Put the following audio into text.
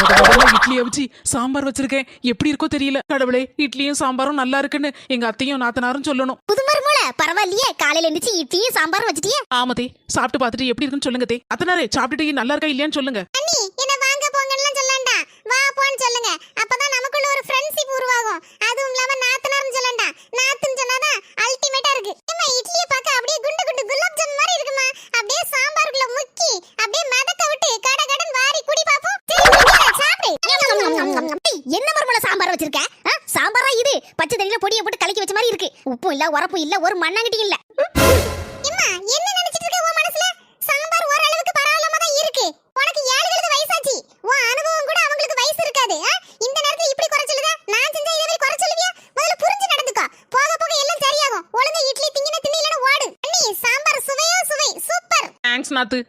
முதல்ல இட்லியை வச்சு சாம்பார் வச்சிருக்கேன். எப்படி இருக்கோ தெரியல. கடவுளே, இட்லியும் சாம்பாரும் நல்லா இருக்குன்னு எங்க அத்தையும் நாத்தனாரும் சொல்லணும். புதுமருமோல பரவாயில்லையே, காலையில எந்திரிச்சு இட்லியும் சாம்பாரும் வச்சிட்டியே. ஆமதே, சாப்பிட்டு பார்த்துட்டு எப்படி இருக்குன்னு சொல்லுங்க தே. அத்தனாரே, சாப்பிட்டுட்டு நல்லா இருக்கா இல்லையான்னு சொல்லுங்க. அண்ணி என்ன வாங்க போங்கன்னு சொல்லண்டா, வா போன்னு சொல்லுங்க. அப்பதான் நமக்குள்ள ஒரு ஃப்ரெண்ட்ஷிப் உருவாகும். அதுவும் இல்லாம நாத்தனார்னு சொல்லண்டா, நாத்துன்னு சொன்னாதான் அல்டிமேட்டா இருக்கு. அம்மா இட்லியை பார்க்க அப்படியே குண்டு குண்டு குலாப் ஜாமுன் மாதிரி இருக்குமா. அப்படியே சாம்பாருக்குள்ள முக்கி அப்படியே மிதக்க விட்டு கட கடன் வாரி குடி பாப்போம். சாப்பிடு. என்ன மருமல சாம்பார் வச்சிருக்க? சாம்பாரா இது? பச்சை தண்ணில பொடியை போட்டு கலக்கி வச்ச மாதிரி இருக்கு. உப்பும் இல்ல, உரப்பும் இல்ல, ஒரு மண்ணாங்கட்டியும் இல்ல. அம்மா என்ன நினைச்சிட்டு இருக்க உன் மனசுல? சாம்பார் ஓரளவுக்கு பரவாயில்லாம தான் இருக்கு. உனக்கு 7 வயசாச்சு. உன் அனுபவம் கூட அவங்களுக்கு வயசு இருக்காது. இந்த நேரத்துல இப்படி குறை சொல்லுத? நான் செஞ்சா இதே குறை சொல்லுவியா? முதல்ல புரிஞ்சு நடந்துக்கோ. போக போக எல்லாம் சரியாகும். ஒழுங்கா இட்லி திங்கின திண்ணிலன்னு ஓடு. அண்ணி சாம்பார் சுவையோ சுவை, சூப்பர். தேங்க்ஸ் நாத்து.